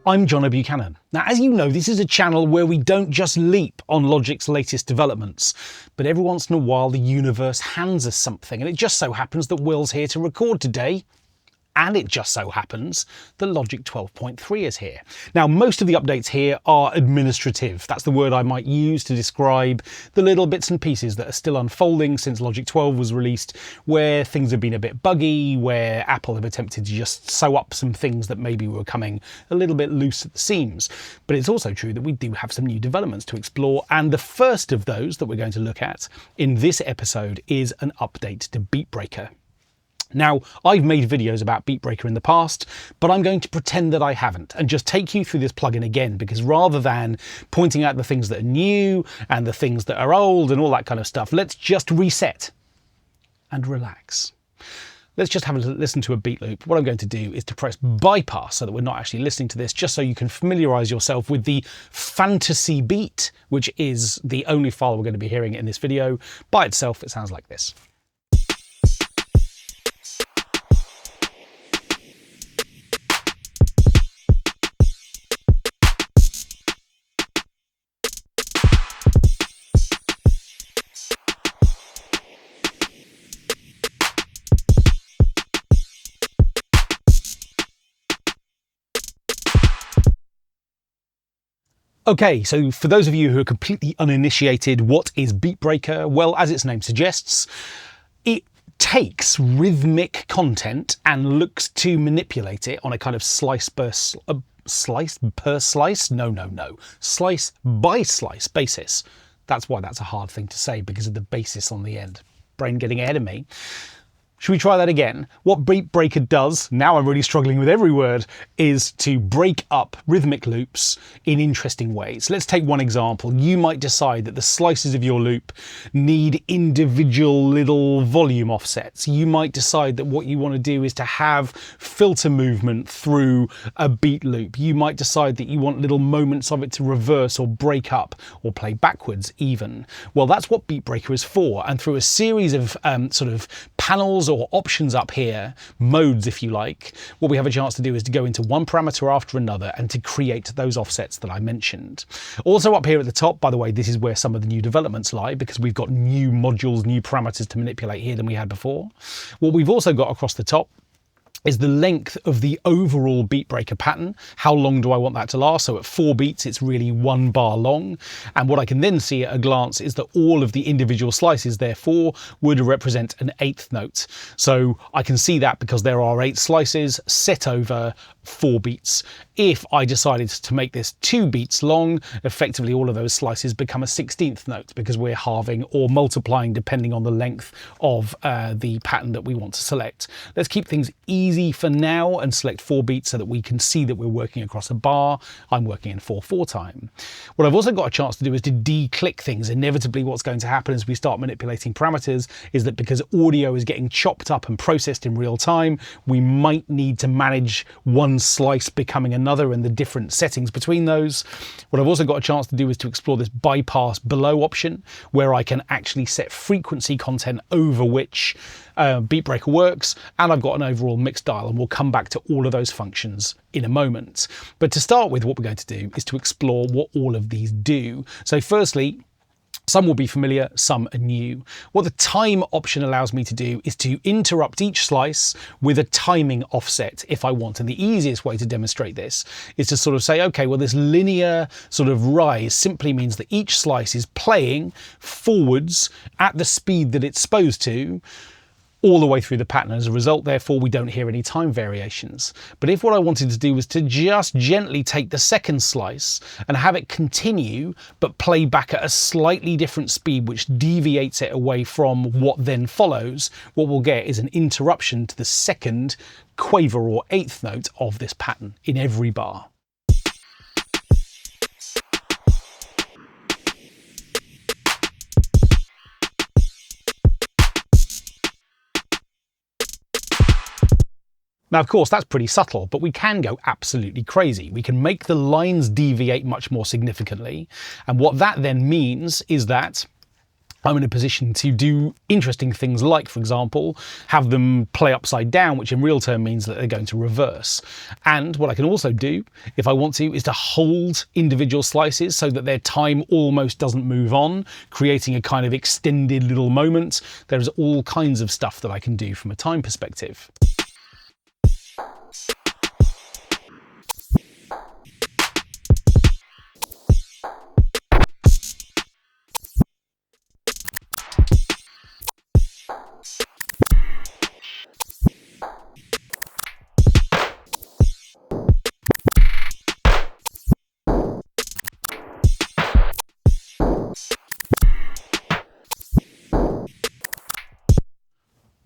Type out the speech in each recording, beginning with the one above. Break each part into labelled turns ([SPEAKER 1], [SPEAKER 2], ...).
[SPEAKER 1] I'm John Buchanan. Now, as you know, this is a channel where we don't just leap on Logic's latest developments, but every once in a while the universe hands us something, and it just so happens that Will's here to record today. And it just so happens that Logic 12.3 is here. Now, most of the updates here are administrative. That's the word I might use to describe the little bits and pieces that are still unfolding since Logic 12 was released, where things have been a bit buggy, where Apple have attempted to just sew up some things that maybe were coming a little bit loose at the seams. But it's also true that we do have some new developments to explore, and the first of those that we're going to look at in this episode is an update to BeatBreaker. Now, I've made videos about BeatBreaker in the past, but I'm going to pretend that I haven't and just take you through this plugin again, because rather than pointing out the things that are new and the things that are old and all that kind of stuff, let's just reset and relax. Let's just have a listen to a beat loop. What I'm going to do is to press bypass so that we're not actually listening to this, just so you can familiarize yourself with the fantasy beat, which is the only file we're going to be hearing in this video. By itself, it sounds like this. Okay, so for those of you who are completely uninitiated, what is BeatBreaker? Well, as its name suggests, it takes rhythmic content and looks to manipulate it on a kind of slice by slice basis. That's why that's a hard thing to say, because of the basis on the end. Brain getting ahead of me. Should we try that again? What BeatBreaker does, now I'm really struggling with every word, is to break up rhythmic loops in interesting ways. Let's take one example. You might decide that the slices of your loop need individual little volume offsets. You might decide that what you want to do is to have filter movement through a beat loop. You might decide that you want little moments of it to reverse or break up or play backwards even. Well, that's what BeatBreaker is for, and through a series of sort of panels or options up here, modes if you like, what we have a chance to do is to go into one parameter after another and to create those offsets that I mentioned. Also up here at the top, by the way, this is where some of the new developments lie, because we've got new modules, new parameters to manipulate here than we had before. What we've also got across the top is the length of the overall BeatBreaker pattern. How long do I want that to last? So at 4 beats, it's really 1 bar long. And what I can then see at a glance is that all of the individual slices, therefore, would represent an 8th note. So I can see that because there are 8 slices set over 4 beats. If I decided to make this 2 beats long, effectively all of those slices become a 16th note, because we're halving or multiplying depending on the length of the pattern that we want to select. Let's keep things easy for now and select 4 beats so that we can see that we're working across a bar. I'm working in 4/4 time. What I've also got a chance to do is to de-click things. Inevitably, what's going to happen as we start manipulating parameters is that because audio is getting chopped up and processed in real time, we might need to manage one slice becoming another and the different settings between those. What I've also got a chance to do is to explore this bypass below option, where I can actually set frequency content over which BeatBreaker works, and I've got an overall mix dial, and we'll come back to all of those functions in a moment. But to start with, what we're going to do is to explore what all of these do. So firstly, some will be familiar, some are new. What the time option allows me to do is to interrupt each slice with a timing offset if I want. And the easiest way to demonstrate this is to sort of say, okay, well, this linear sort of rise simply means that each slice is playing forwards at the speed that it's supposed to, all the way through the pattern. As a result, therefore, we don't hear any time variations. But if what I wanted to do was to just gently take the second slice and have it continue, but play back at a slightly different speed, which deviates it away from what then follows, what we'll get is an interruption to the second quaver or 8th note of this pattern in every bar. Now, of course, that's pretty subtle, but we can go absolutely crazy. We can make the lines deviate much more significantly. And what that then means is that I'm in a position to do interesting things like, for example, have them play upside down, which in real term means that they're going to reverse. And what I can also do, if I want to, is to hold individual slices so that their time almost doesn't move on, creating a kind of extended little moment. There's all kinds of stuff that I can do from a time perspective.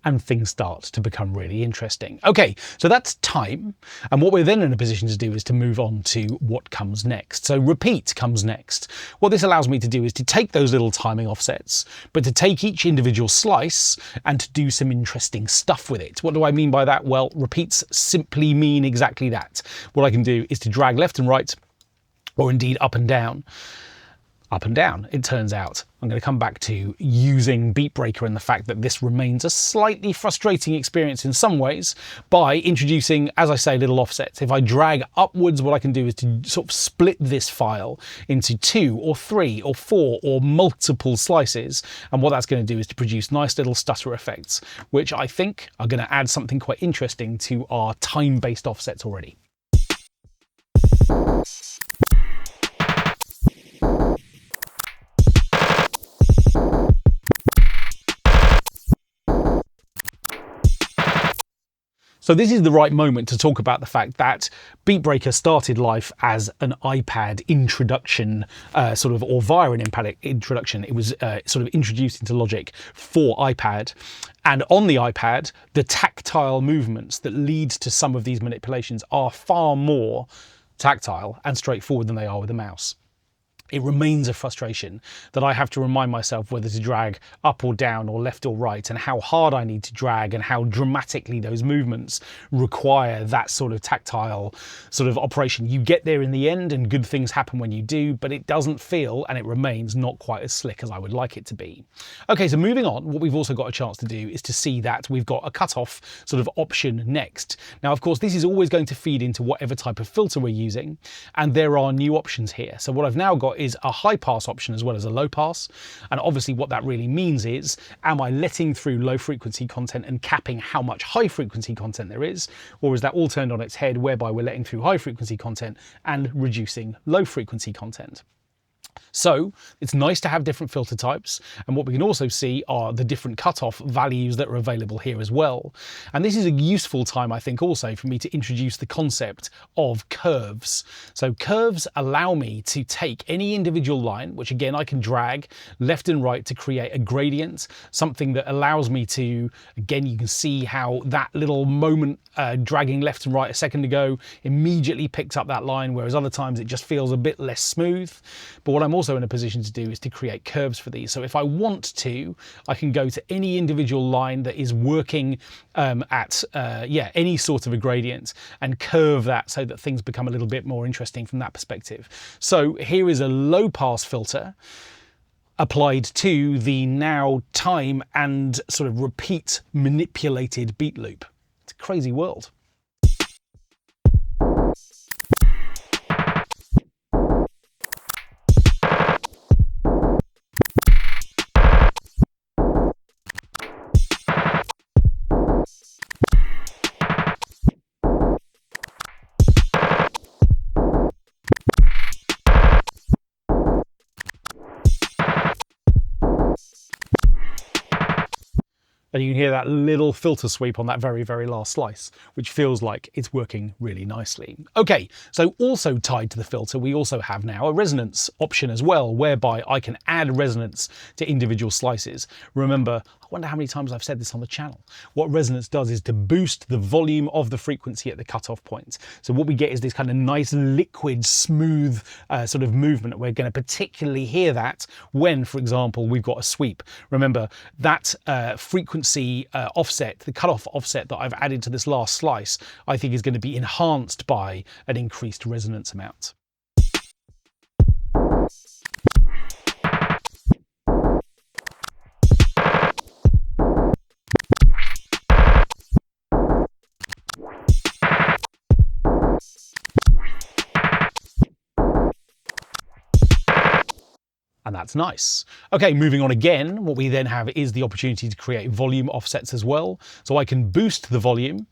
[SPEAKER 1] And things start to become really interesting. Okay, so that's time. And what we're then in a position to do is to move on to what comes next. So repeat comes next. What this allows me to do is to take those little timing offsets, but to take each individual slice and to do some interesting stuff with it. What do I mean by that? Well, repeats simply mean exactly that. What I can do is to drag left and right, or indeed up and down. Up and down, it turns out. I'm going to come back to using BeatBreaker and the fact that this remains a slightly frustrating experience in some ways by introducing, as I say, little offsets. If I drag upwards, what I can do is to sort of split this file into 2 or 3 or 4 or multiple slices. And what that's going to do is to produce nice little stutter effects, which I think are going to add something quite interesting to our time-based offsets already. So this is the right moment to talk about the fact that BeatBreaker started life as an iPad introduction, or via an iPad introduction. It was sort of introduced into Logic for iPad. And on the iPad, the tactile movements that lead to some of these manipulations are far more tactile and straightforward than they are with a mouse. It remains a frustration that I have to remind myself whether to drag up or down or left or right, and how hard I need to drag and how dramatically those movements require that sort of tactile sort of operation. You get there in the end and good things happen when you do, but it doesn't feel, and it remains not quite as slick as I would like it to be. Okay, so moving on, what we've also got a chance to do is to see that we've got a cutoff sort of option next. Now, of course, this is always going to feed into whatever type of filter we're using, and there are new options here. So what I've now got is a high pass option as well as a low pass. And obviously what that really means is, am I letting through low frequency content and capping how much high frequency content there is? Or is that all turned on its head, whereby we're letting through high frequency content and reducing low frequency content? So it's nice to have different filter types, and what we can also see are the different cutoff values that are available here as well. And this is a useful time, I think, also for me to introduce the concept of curves. So curves allow me to take any individual line, which again I can drag left and right to create a gradient, something that allows me to, again, you can see how that little moment dragging left and right a second ago immediately picked up that line, whereas other times it just feels a bit less smooth. But what I'm also in a position to do is to create curves for these. So if I want to, I can go to any individual line that is working at any sort of a gradient and curve that so that things become a little bit more interesting from that perspective. So here is a low pass filter applied to the now time and sort of repeat manipulated beat loop. It's a crazy world. And you can hear that little filter sweep on that very, very last slice, which feels like it's working really nicely. Okay, so also tied to the filter, we also have now a resonance option as well, whereby I can add resonance to individual slices. Remember, I wonder how many times I've said this on the channel. What resonance does is to boost the volume of the frequency at the cutoff point. So what we get is this kind of nice liquid, smooth sort of movement. We're going to particularly hear that when, for example, we've got a sweep. Remember, that frequency offset, the cutoff offset that I've added to this last slice, I think is going to be enhanced by an increased resonance amount. and that's nice. Okay, moving on again, what we then have is the opportunity to create volume offsets as well. So I can boost the volume.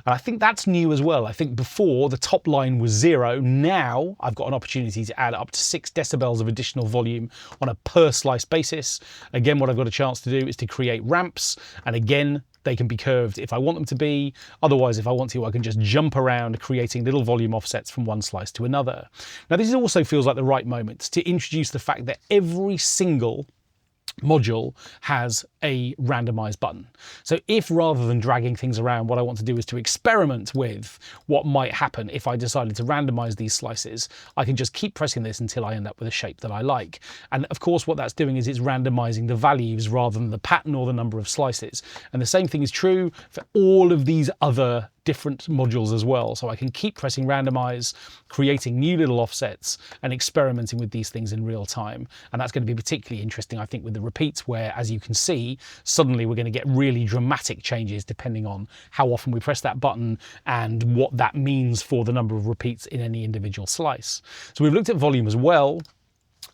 [SPEAKER 1] And I think that's new as well. I think before the top line was 0. Now I've got an opportunity to add up to 6 decibels of additional volume on a per slice basis. Again, what I've got a chance to do is to create ramps. And again, they can be curved if I want them to be. Otherwise, if I want to, I can just jump around creating little volume offsets from one slice to another. Now, this also feels like the right moment to introduce the fact that every single module has a randomize button. So if rather than dragging things around, what I want to do is to experiment with what might happen if I decided to randomize these slices, I can just keep pressing this until I end up with a shape that I like. And of course, what that's doing is it's randomizing the values rather than the pattern or the number of slices. And the same thing is true for all of these other different modules as well. So I can keep pressing randomize, creating new little offsets and experimenting with these things in real time. And that's going to be particularly interesting, I think, with the repeats, where, as you can see, suddenly we're going to get really dramatic changes depending on how often we press that button and what that means for the number of repeats in any individual slice. So we've looked at volume as well.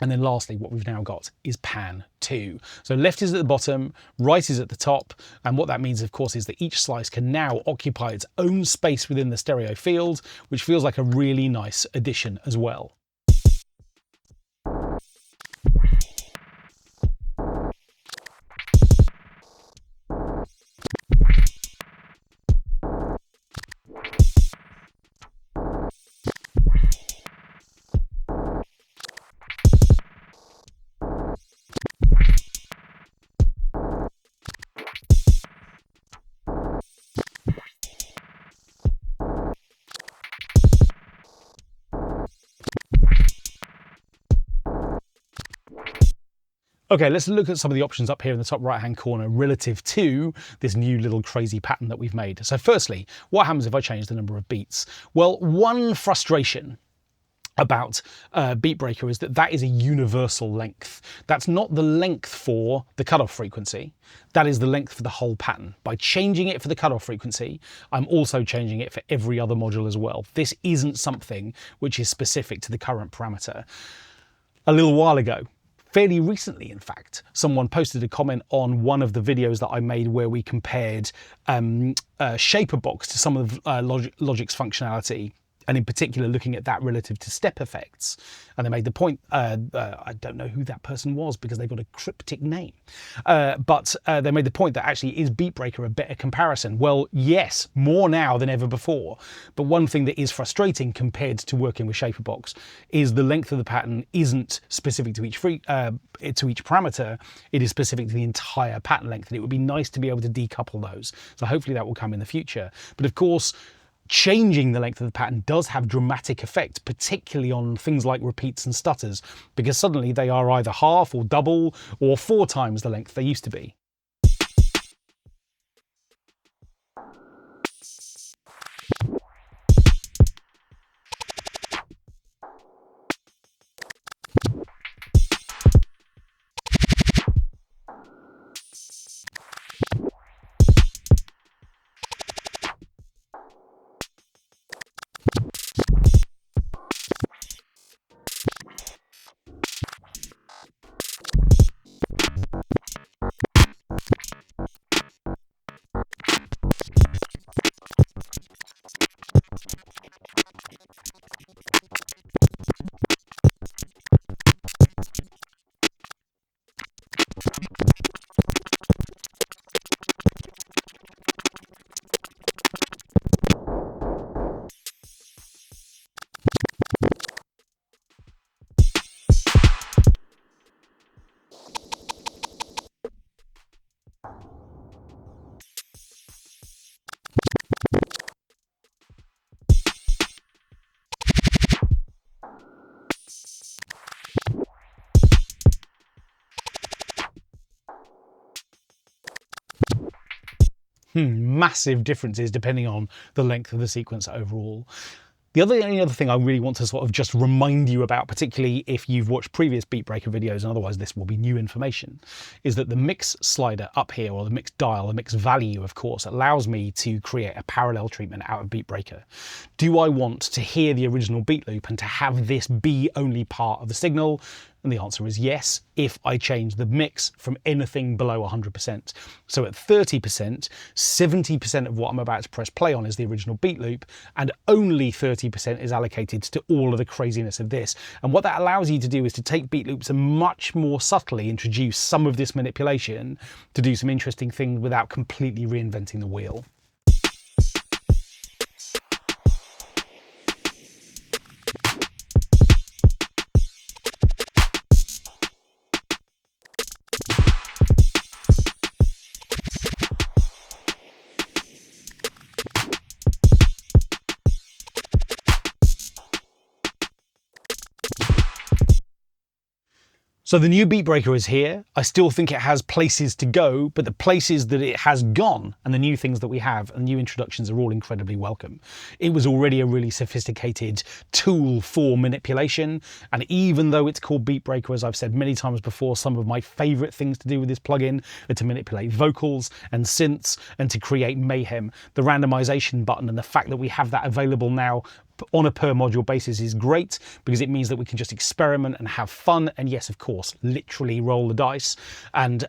[SPEAKER 1] And then lastly, what we've now got is pan 2. So left is at the bottom, right is at the top. And what that means, of course, is that each slice can now occupy its own space within the stereo field, which feels like a really nice addition as well. Okay, let's look at some of the options up here in the top right-hand corner relative to this new little crazy pattern that we've made. So firstly, what happens if I change the number of beats? Well, one frustration about BeatBreaker is that that is a universal length. That's not the length for the cutoff frequency. That is the length for the whole pattern. By changing it for the cutoff frequency, I'm also changing it for every other module as well. This isn't something which is specific to the current parameter. A little while ago, fairly recently, in fact, someone posted a comment on one of the videos that I made where we compared ShaperBox to some of Logic's functionality, and in particular looking at that relative to step effects. And they made the point, I don't know who that person was because they've got a cryptic name, but they made the point that actually, is BeatBreaker a better comparison? Well, yes, more now than ever before. But one thing that is frustrating compared to working with ShaperBox is the length of the pattern isn't specific to each parameter, it is specific to the entire pattern length. And it would be nice to be able to decouple those. So hopefully that will come in the future. But of course, changing the length of the pattern does have dramatic effect, particularly on things like repeats and stutters, because suddenly they are either half or double or 4 times the length they used to be. Massive differences depending on the length of the sequence overall. The only other thing I really want to sort of just remind you about, particularly if you've watched previous BeatBreaker videos, and otherwise this will be new information, is that the mix slider up here, or the mix dial, the mix value, of course, allows me to create a parallel treatment out of BeatBreaker. Do I want to hear the original beat loop and to have this be only part of the signal? And the answer is yes, if I change the mix from anything below 100%. So at 30%, 70% of what I'm about to press play on is the original beat loop, and only 30% is allocated to all of the craziness of this. And what that allows you to do is to take beat loops and much more subtly introduce some of this manipulation to do some interesting things without completely reinventing the wheel. So the new BeatBreaker is here. I still think it has places to go, but the places that it has gone and the new things that we have and new introductions are all incredibly welcome. It was already a really sophisticated tool for manipulation. And even though it's called BeatBreaker, as I've said many times before, some of my favorite things to do with this plugin are to manipulate vocals and synths and to create mayhem. The randomization button and the fact that we have that available now on a per module basis is great, because it means that we can just experiment and have fun, and yes, of course, literally roll the dice and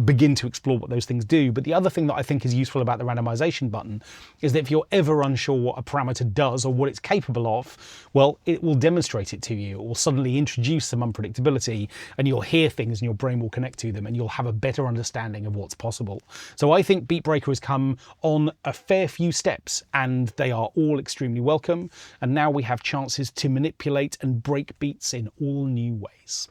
[SPEAKER 1] begin to explore what those things do. But the other thing that I think is useful about the randomization button is that if you're ever unsure what a parameter does or what it's capable of, well, it will demonstrate it to you. It will suddenly introduce some unpredictability, and you'll hear things and your brain will connect to them and you'll have a better understanding of what's possible. So I think BeatBreaker has come on a fair few steps, and they are all extremely welcome. And now we have chances to manipulate and break beats in all new ways.